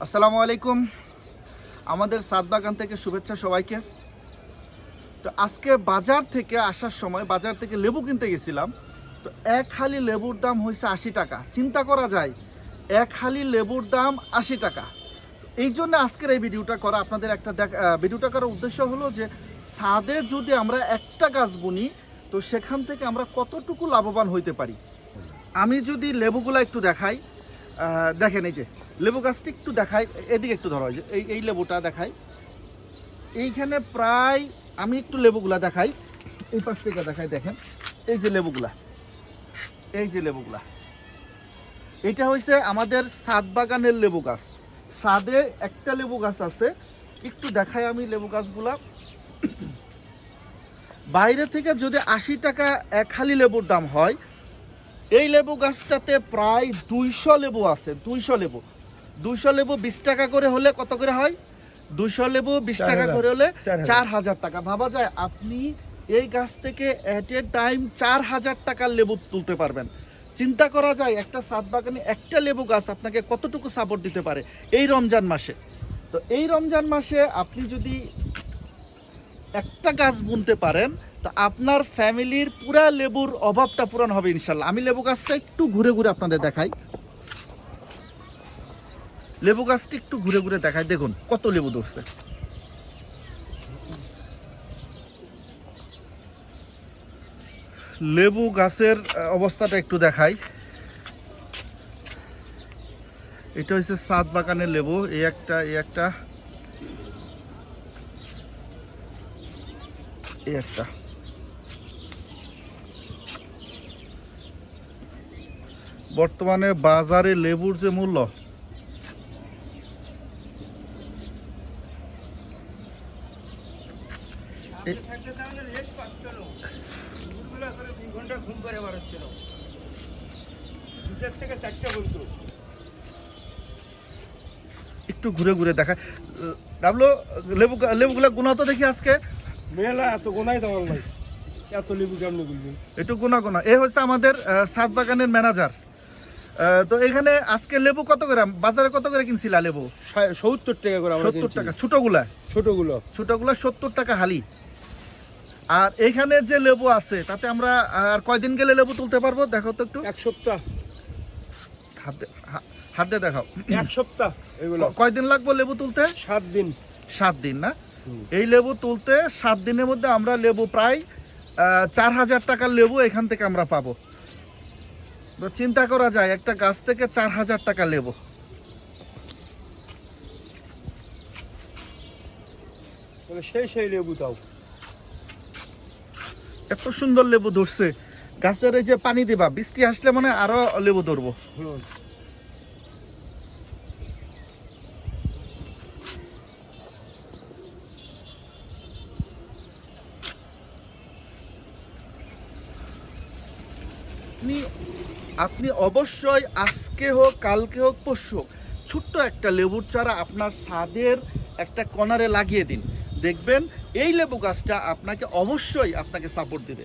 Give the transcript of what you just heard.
আসসালামু আলাইকুম। আমাদের সাদ বাগান থেকে শুভেচ্ছা সবাইকে। তো আজকে বাজার থেকে আসার সময় বাজার থেকে লেবু কিনতে গেছিলাম। তো এক হালি লেবুর দাম হয়েছে ৮০ টাকা। চিন্তা করা যায়, এক হালি লেবুর দাম ৮০ টাকা। এই জন্য আজকের এই ভিডিওটা করা, আপনাদের একটা ভিডিওটা করার উদ্দেশ্য হলো যে ছাদে যদি আমরা একটা গাছ বুনি তো সেখান থেকে আমরা কতটুকু লাভবান হইতে পারি। আমি যদি লেবুগুলো একটু দেখাই, দেখেন এই যে লেবু গাছটি একটু দেখাই, এদিকে একটু ধরা হয় যে এই লেবুটা দেখাই। এইখানে প্রায় আমি একটু লেবুগুলা দেখাই, এই পাশ থেকে দেখাই। দেখেন এই যে লেবুগুলা, এই যে লেবুগুলা, এটা হয়েছে আমাদের ছাদ বাগানের লেবু গাছ। ছাদে একটা লেবু গাছ আছে, একটু দেখাই আমি লেবু গাছগুলা। বাইরে থেকে যদি ৮০ টাকা এক হালি লেবুর দাম হয়, এই লেবু গাছটাতে প্রায় ২০০ লেবু আছে। ২০০ লেবু ২০ টাকা করে হলে কত করে হয়? ২০০ লেবু ২০ টাকা করে হলে ৪,০০০ টাকা। ভাবা যায় আপনি এই গাছ থেকে এট এ টাইম ৪,০০০ টাকার লেবু তুলতে পারবেন। চিন্তা করা যায় একটা ছাদ বাগানে একটা লেবু গাছ আপনাকে কতটুকু সাপোর্ট দিতে পারে এই রমজান মাসে। তো এই রমজান মাসে আপনি যদি একটা গাছ বুনতে পারেন তো আপনার ফ্যামিলির পুরা লেবুর অভাবটা পূরণ হবে ইনশাল্লাহ। আমি লেবু গাছটা একটু ঘুরে ঘুরে আপনাদের দেখাই, লেবু গাছটি একটু ঘুরে ঘুরে দেখাই। দেখুন কত লেবু ধরছে। লেবু গাছের অবস্থাটা একটু দেখাই। এটা হচ্ছে ছাদ বাগানের লেবু। এই একটা, এই একটা, এই একটা। বর্তমানে বাজারে লেবুর যে মূল্য, একটু ঘুরে ঘুরে দেখা ডাবলো। লেবুগুলা গুনা তো দেখি আজকে মেলা এত গোনাই দেওয়ার নাই, এত লেবু কেমনে গুলবেন? একটু গুনা গুনা। এ হচ্ছে আমাদের ছাদ বাগানের ম্যানেজার। তো এখানে আজকে লেবু কত করে, বাজারে কত করে কিনছিলা লেবু? 70 টাকা করে। 70 টাকা ছোটগুলা, ছোটগুলো 70 টাকা হালি। আর এখানে যে লেবু আছে তাতে আমরা আর কয়দিন গেলে লেবু তুলতে পারবো? দেখো তো একটু, এক সপ্তাহ। হাত দিয়ে দেখাও। এক সপ্তাহ। এগুলো কয়দিন লাগবে লেবু তুলতে? 7 দিন। 7 দিন না? এই লেবু তুলতে 7 দিনের মধ্যে আমরা লেবু প্রায় ৪,০০০ টাকার লেবু এখান থেকে আমরা পাবো। তো চিন্তা করা যায় একটা গাছ থেকে ৪,০০০ টাকা লেবু। সেই লেবু তাও এত সুন্দর লেবু ধরছে। গাছের এই যে পানি দিবা, বৃষ্টি আসলে মানে আরো লেবু ধরবো। আপনি অবশ্যই আজকে হোক, কালকে হোক, পরশু হোক, ছোট্ট একটা লেবুর চারা আপনার ছাদের একটা কর্নারে লাগিয়ে দিন। দেখবেন এই লেবু গাছটা আপনাকে অবশ্যই আপনাকে সাপোর্ট দিবে।